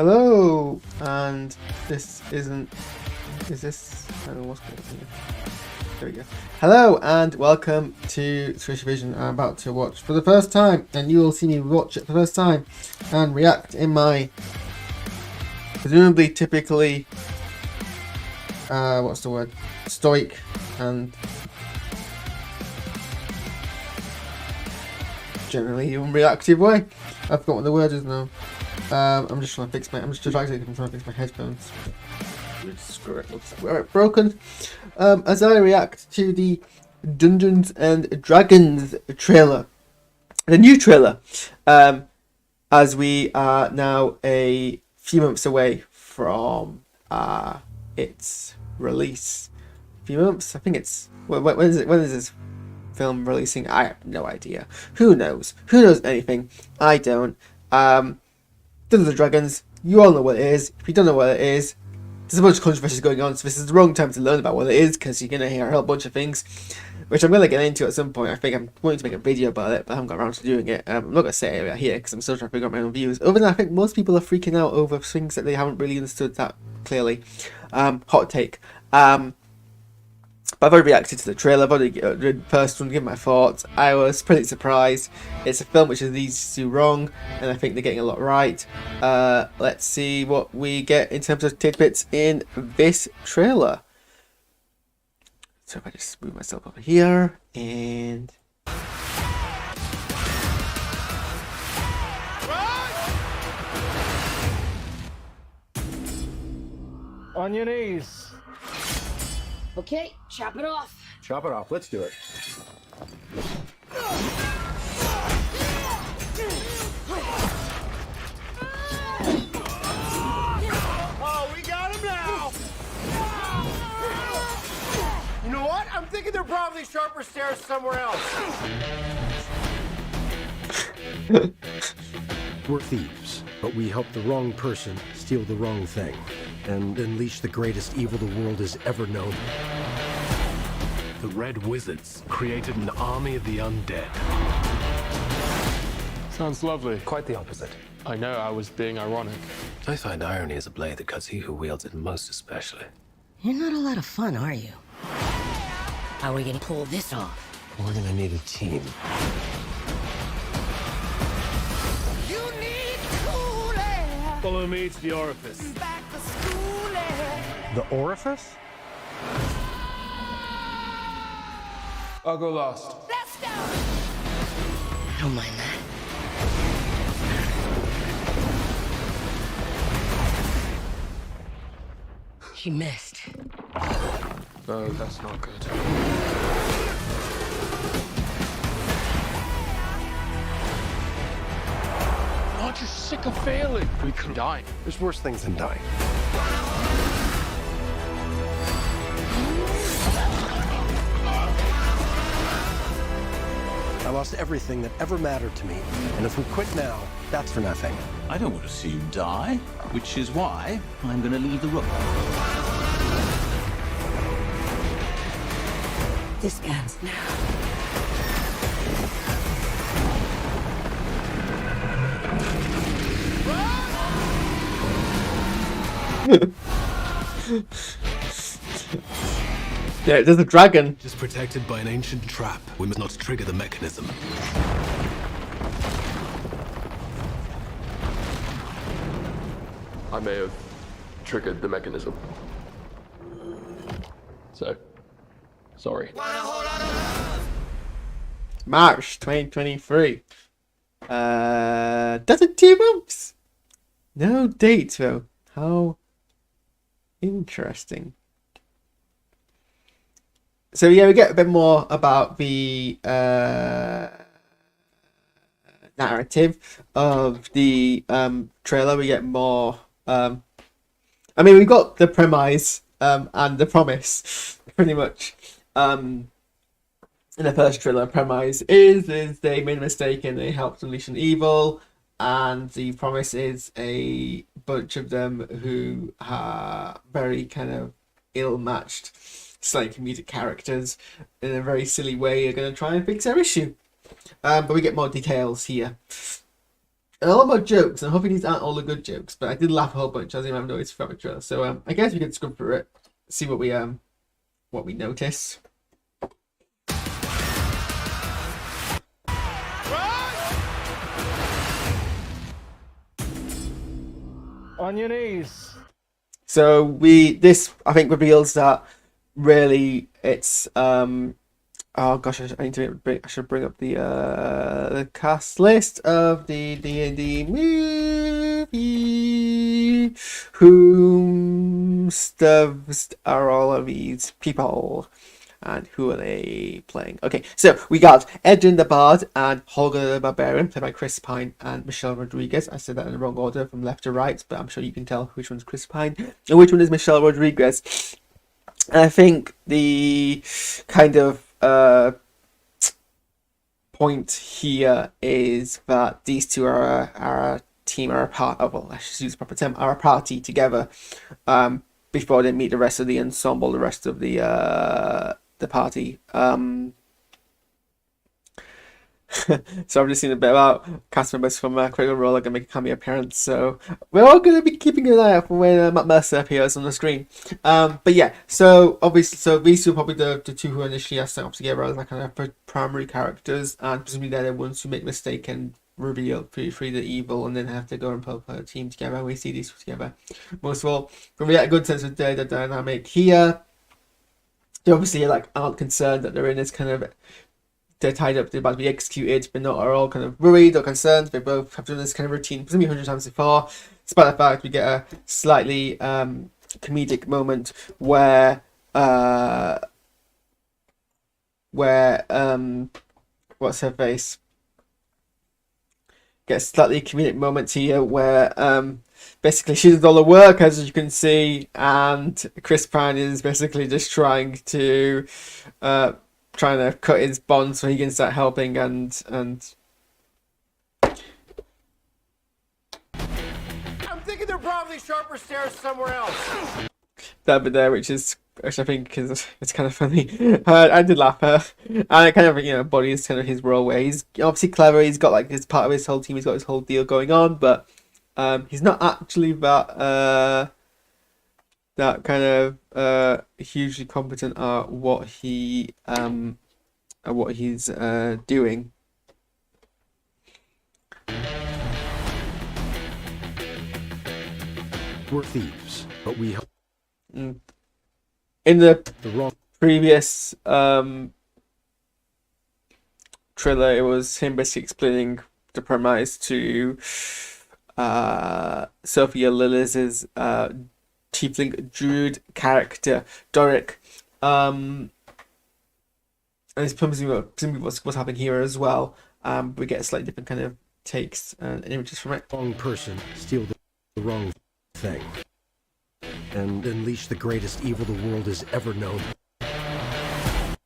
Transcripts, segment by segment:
Hello, and this isn't. Is this? I don't know what's going on here. There we go. Hello, and welcome to SquishiVision. I'm about to watch for the first time, and you will see me watch it for the first time and react in my presumably typically what's the word? Stoic and generally reactive way. I forgot what the word is now. I'm just trying to fix my. I'm just distracted. I'm trying to fix my headphones. Screw it. Looks broken. As I react to the Dungeons and Dragons trailer, the new trailer. As we are now a few months away from its release. A few months. I think it's when is it? When is this film releasing? I have no idea. Who knows? Who knows anything? I don't. Dungeons and Dragons, you all know what it is. If you don't know what it is, there's a bunch of controversies going on, so this is the wrong time to learn about what it is, because you're going to hear a whole bunch of things, which I'm going to get into at some point. I think I'm going to make a video about it, but I haven't got around to doing it. I'm not going to say it here, because I'm still trying to figure out my own views. Other than that, I think most people are freaking out over things that they haven't really understood that clearly. Hot take. But I've already reacted to the trailer. I've already read the first one, given my thoughts. I was pretty surprised. It's a film which is easy to do wrong, and I think they're getting a lot right. Let's see what we get in terms of tidbits in this trailer. So if I just move myself over here, and... On your knees. Okay, chop it off. Chop it off. Let's do it. Oh, we got him now. You know what? I'm thinking there are probably sharper stairs somewhere else. We're thieves, but we help the wrong person steal the wrong thing and unleash the greatest evil the world has ever known. The Red Wizards created an army of the undead. Sounds lovely. Quite the opposite. I know, I was being ironic. I find irony is a blade that cuts he who wields it most especially. You're not a lot of fun, are you? How are we gonna pull this off? We're gonna need a team. Follow me to the orifice. The orifice? I'll go last. Let's go! I don't mind that. He missed. No, that's not good. Aren't you sick of failing? We could die. There's worse things than dying. I lost everything that ever mattered to me, and if we quit now, that's for nothing. I don't want to see you die, which is why I'm going to leave the room. This ends now. Yeah, there's a dragon. Is protected by an ancient trap. We must not trigger the mechanism. I may have triggered the mechanism. So, sorry. March 2023. That's in 2 months. No date though. How interesting. So yeah, we get a bit more about the narrative of the trailer. We get more. I mean, we got the premise and the promise pretty much. In the first trailer, premise is they made a mistake and they helped unleash an evil, and the promise is a bunch of them who are very kind of ill-matched, slightly comedic characters in a very silly way are going to try and fix their issue. But we get more details here. a lot more jokes. I'm hoping these aren't all the good jokes, but I did laugh a whole bunch as I've noticed throughout the trailer. So I guess we could scrub through it, see what we notice. On your knees. So this I think reveals that really it's oh gosh, I should bring up the cast list of the D&D movie. Whom stuffs are all of these people? And who are they playing? Okay, so we got Edwin the Bard and Holger the Barbarian, played by Chris Pine and Michelle Rodriguez. I said that in the wrong order from left to right, but I'm sure you can tell which one's Chris Pine and which one is Michelle Rodriguez. And I think the kind of point here is that these two are a team, are a part of, well, I should use the proper term, are a party together before they meet the rest of the ensemble, the rest of the party. So I've just seen a bit about cast members from Critical Role are going to make a cameo appearance, so we're all going to be keeping an eye out for when Matt Mercer appears on the screen. But yeah, so obviously, so these two are probably the two who initially are set up together as like kind of primary characters, and presumably they're the ones who make mistake and reveal free the evil, and then have to go and put a team together. And we see these two together most of all. But we get a good sense of the dynamic here. They obviously aren't concerned that they're in this kind of. They're tied up, they're about to be executed, but not are all kind of worried or concerned. They both have done this kind of routine presumably 100 times before. Despite the fact we get a slightly comedic moment where what's her face? Gets slightly comedic moments here where basically she does all the work, as you can see, and Chris Pine is basically just trying to cut his bond so he can start helping and I'm thinking there are probably sharper stairs somewhere else. that bit there, which I think is it's kind of funny. I did laugh and it kind of embodies kind of his role where he's obviously clever. He's got like his part of his whole team. He's got his whole deal going on, but he's not actually that kind of hugely competent at what he's doing. We're thieves, but we help. In the wrong previous trailer, it was him basically explaining the premise to Sophia Lillis's tiefling druid character Doric, and it's presumably what's happening here as well. We get a slightly different kind of takes and images from it. Wrong person steal the wrong thing and unleash the greatest evil the world has ever known. The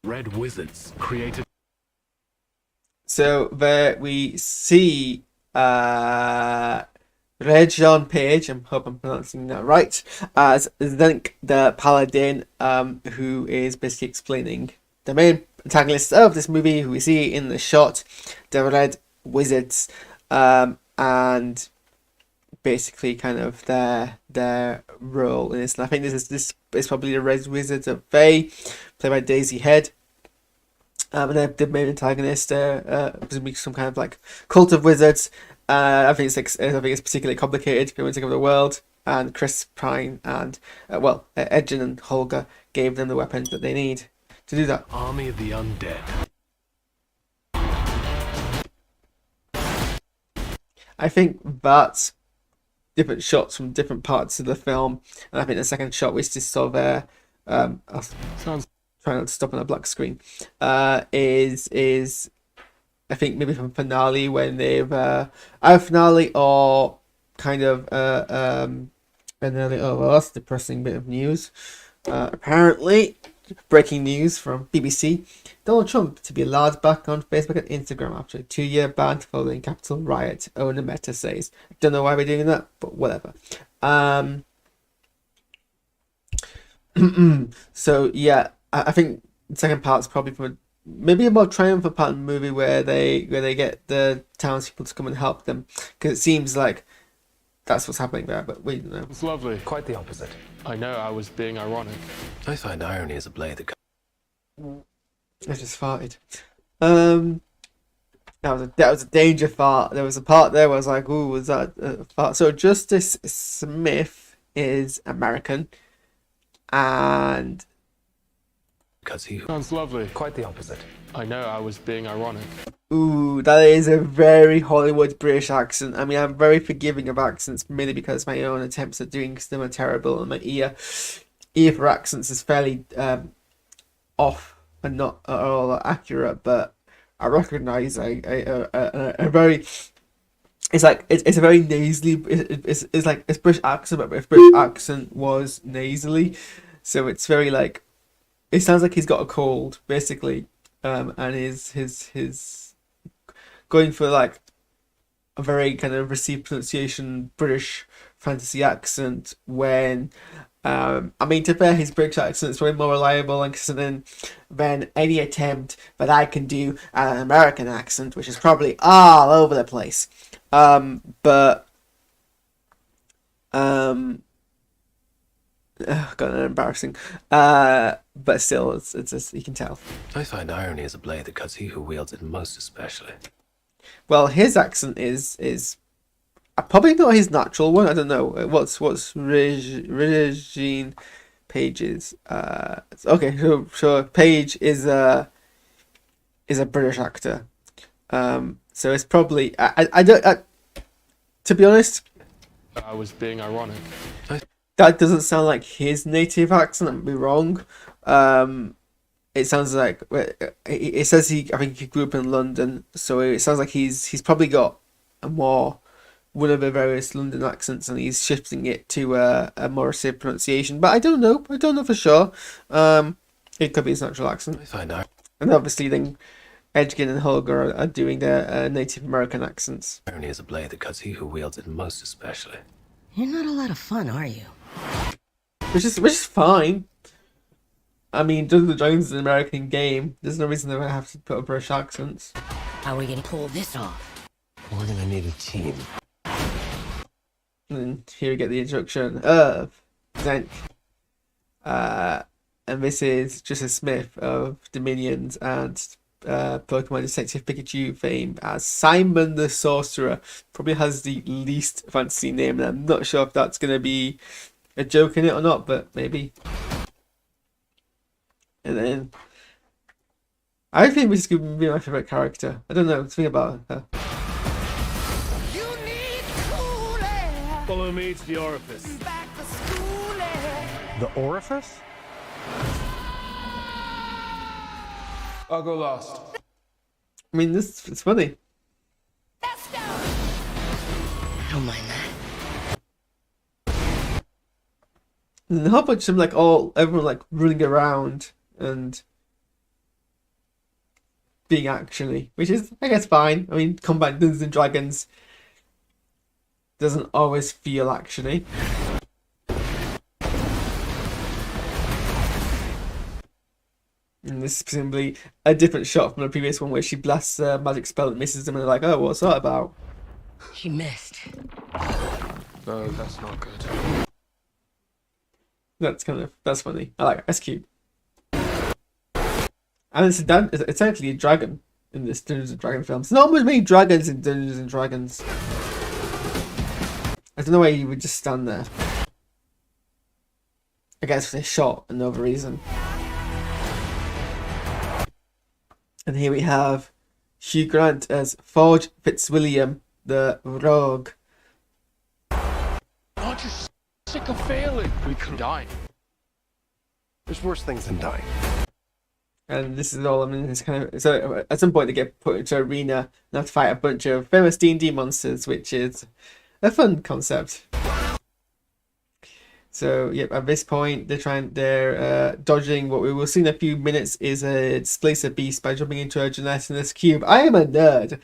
Red Wizards created. So there we see Regjon Page, I hope I'm pronouncing that right, as Zenk the Paladin, who is basically explaining the main antagonist of this movie, who we see in the shot, the Red Wizards, and basically kind of their role in this. And I think this is probably the Red Wizards of Fae, played by Daisy Head. And the main antagonist, presumably some kind of like cult of wizards. I think it's particularly complicated for everyone the world. And Chris Pine and Edgen and Holger gave them the weapons that they need to do that. Army of the Undead. I think that's different shots from different parts of the film, and I think the second shot we just saw there, sounds trying not to stop on a black screen, is I think maybe from finale when they've either finale or kind of finale. Oh, well, that's a depressing bit of news. Apparently, breaking news from BBC: Donald Trump to be allowed back on Facebook and Instagram after a 2-year ban following Capitol riot. Owner Meta says. Don't know why we're doing that, but whatever. So yeah, I think the second part's probably from maybe a more triumphant part of the movie where they get the townspeople to come and help them, because it seems like that's what's happening there. But we don't know. It's lovely. Quite the opposite. I know I was being ironic. I find irony is a blade that I just farted. That was a danger fart. There was a part there where I was like, "Ooh, was that a fart?" So Justice Smith is American, and cuts he. Sounds lovely. Quite the opposite. I know I was being ironic. ooh, that is a very Hollywood British accent. I mean, I'm very forgiving of accents, mainly because my own attempts at doing them are terrible, and my ear for accents is fairly off and not at all accurate. But I recognise a very. It's like it's a very nasally. It's like it's British accent, but if British accent was nasally, so it's very like. It sounds like he's got a cold, basically, and his going for like a very kind of received pronunciation British fantasy accent. When I mean, to be fair, his British accent is way more reliable and consistent than any attempt that I can do at an American accent, which is probably all over the place. God, embarrassing. But still, it's just, you can tell. I find irony is a blade that cuts he who wields it most especially. Well, his accent is probably not his natural one. I don't know what's Regine Page's. Okay, so Page is a British actor. So it's probably I don't. To be honest, I was being ironic. that doesn't sound like his native accent. I'd be wrong. It sounds like it says I think he grew up in London, so it sounds like he's probably got one of the various London accents, and he's shifting it to a more safe pronunciation. But I don't know. I don't know for sure. It could be his natural accent. I find And obviously then Edgkin and Holger are doing their Native American accents. irony is a blade that cuts he who wields it most especially. You're not a lot of fun, are you? Which is fine. I mean, Dungeons and Dragons is an American game. There's no reason they have to put up British accents. How are we gonna pull this off? We're gonna need a team. And here we get the introduction of Zenk. And this is Justice Smith of Dominions and Pokemon Detective Pikachu fame as Simon the Sorcerer. Probably has the least fantasy name, and I'm not sure if that's going to be a joke in it or not, but maybe. And then I think this is going to be my favourite character. I don't know, think about her. Follow me to the orifice. The orifice? I'll go last. I mean, it's funny. I don't mind that. And a whole bunch of them, like, everyone, like, running around and being actiony, which is, I guess, fine. I mean, combat Dungeons and Dragons doesn't always feel actiony. And this is presumably a different shot from the previous one where she blasts a magic spell and misses them, and they're like, oh, what's that about? She missed. No, that's not good. That's funny. I like it. That's cute. And it's actually a dragon in this Dungeons and Dragons film. There's not much many dragons in Dungeons and Dragons. I don't know why you would just stand there. I guess they're shot and no other reason. And here we have Hugh Grant as Forge Fitzwilliam, the Rogue. Aren't you sick of failing? We could die. There's worse things than dying. And this is all, I mean, it's kind of, so at some point they get put into an arena and have to fight a bunch of famous D&D monsters, which is a fun concept. So, yep, at this point, they're dodging what we will see in a few minutes is a Displacer Beast by jumping into a gelatinous cube. I am a nerd.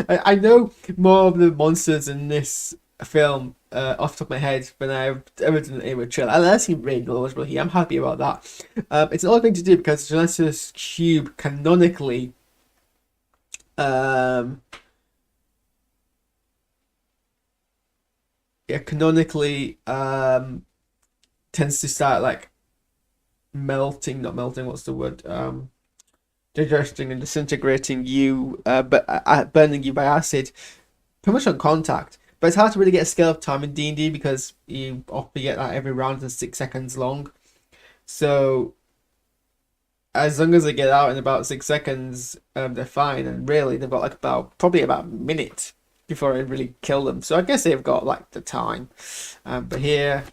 I know more of the monsters in this a film off the top of my head when I've ever done it with trailer. And that's really knowledgeable here. I'm happy about that. It's an odd thing to do because Genesis Cube canonically tends to start like melting, not melting, what's the word? Digesting and disintegrating you, but burning you by acid, pretty much on contact. But it's hard to really get a scale of time in D&D because you often get that every round is 6 seconds long. So as long as they get out in about 6 seconds, they're fine. And really, they've got like probably about a minute before I really kill them. So I guess they've got like the time. But here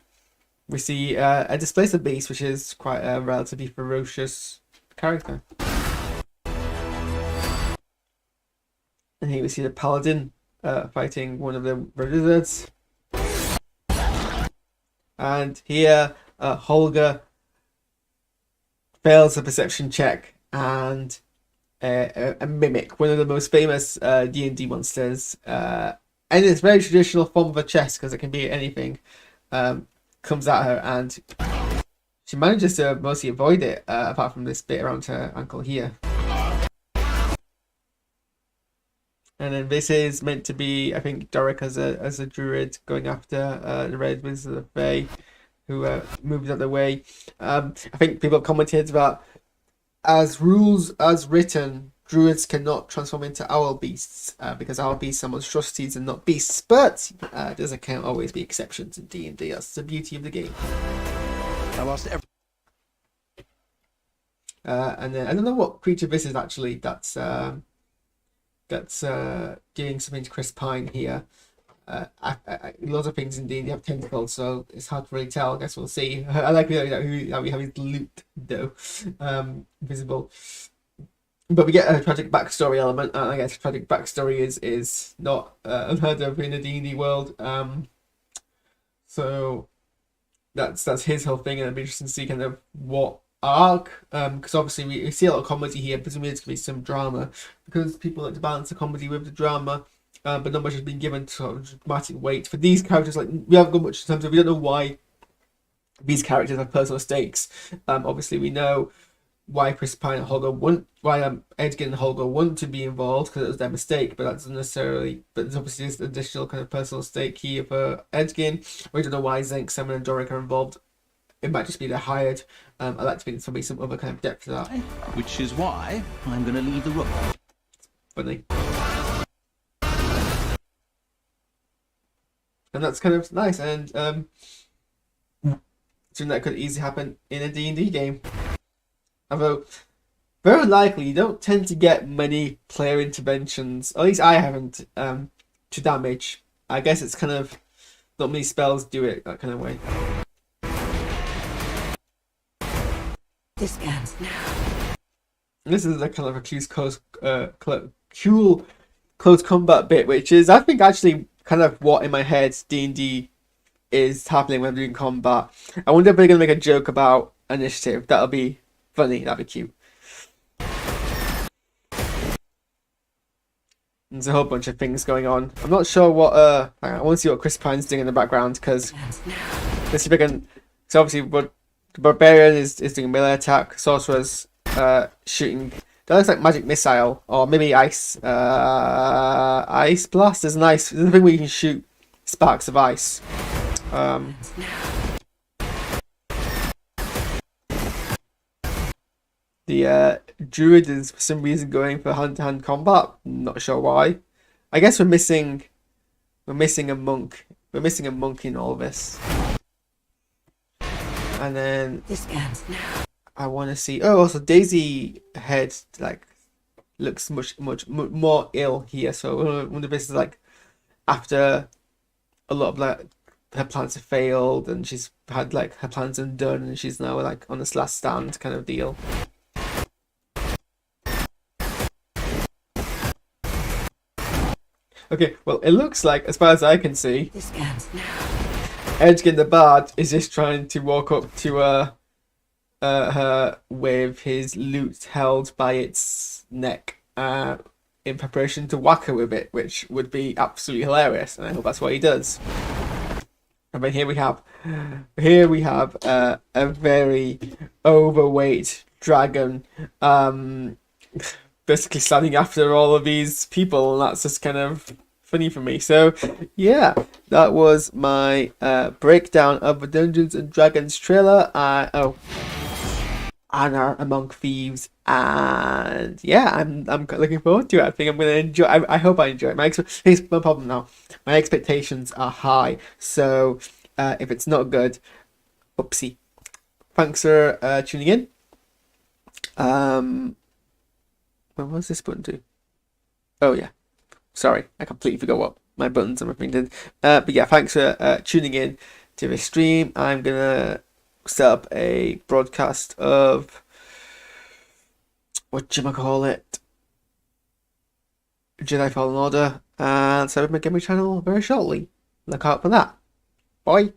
we see a Displacer Beast, which is quite a relatively ferocious character. And here we see the Paladin fighting one of the wizards. And here Holger fails a perception check, and a mimic, one of the most famous D&D monsters, and it's a very traditional form of a chest because it can be anything, comes at her, and she manages to mostly avoid it, apart from this bit around her ankle here. And then this is meant to be, I think, Doric as a druid going after the Red Wizard of the Fae, who moves out of the way. I think people have commented about, as rules as written, druids cannot transform into owl beasts because owl beasts are monstrosities and not beasts. But there can't always be exceptions in D&D. That's the beauty of the game. I lost every. And then I don't know what creature this is actually. That's giving something to Chris Pine here. Lots of things in D&D have tentacles, so it's hard to really tell. I guess we'll see. I like how we have his loot though, visible. But we get a tragic backstory element, and I guess tragic backstory is not unheard of in the D&D world. So that's his whole thing, and it'll be interesting to see kind of what arc, because obviously we see a lot of comedy here. Presumably there's going to be some drama because people like to balance the comedy with the drama. But not much has been given to sort of dramatic weight for these characters. Like, we haven't got much in terms of, we don't know why these characters have personal stakes. Obviously we know why Chris Pine and Holger why Edgin and Holger want to be involved because it was their mistake, but that doesn't necessarily. But there's obviously this additional kind of personal stake here for Edgin. We don't know why Zenk, Simon, and Doric are involved. It might just be they're hired. I'd like to think there'll be some other kind of depth to that. Which is why I'm going to leave the room. Funny. And that's kind of nice, and something that could easily happen in a D&D game. Although, very likely, you don't tend to get many player interventions, at least I haven't, to damage. I guess it's kind of, not many spells do it that kind of way. This ends now. And this is a kind of a cool close combat bit, which is, I think, actually kind of what in my head D&D is happening when I'm doing combat. I wonder if they're going to make a joke about initiative. That'll be funny. That'll be cute. There's a whole bunch of things going on. I'm not sure what I want to see what Chris Pine's doing in the background, because let's see if I can. So obviously the Barbarian is doing a melee attack. Sorcerer's shooting. That looks like magic missile, or maybe ice blast. There's a thing where you can shoot sparks of ice. The druid is for some reason going for hand-to-hand combat. Not sure why. I guess we're missing a monk. We're missing a monk in all of this. And then This ends now. I want to see. Oh, also Daisy head like looks much more ill here. So one of this is like after a lot of like her plans have failed, and she's had like her plans undone, and she's now like on this last stand kind of deal. Okay, well it looks like, as far as I can see, This ends now. Edgin the Bard is just trying to walk up to her with his lute held by its neck. in preparation to whack her with it, which would be absolutely hilarious, and I hope that's what he does. And then here we have a very overweight dragon, basically standing after all of these people, and that's just kind of funny for me. So yeah, that was my breakdown of the Dungeons and Dragons trailer. Honor Among Thieves, and yeah, I'm looking forward to it. I think I'm gonna enjoy. I hope I enjoy it. Here's my problem now. My expectations are high, so if it's not good, oopsie. Thanks for tuning in. What was this button do? Oh yeah, sorry, I completely forgot what my buttons and everything did. But yeah, thanks for tuning in to this stream. I'm gonna set up a broadcast of Jedi Fallen Order, and set up my gaming channel very shortly. Look out for that. Bye.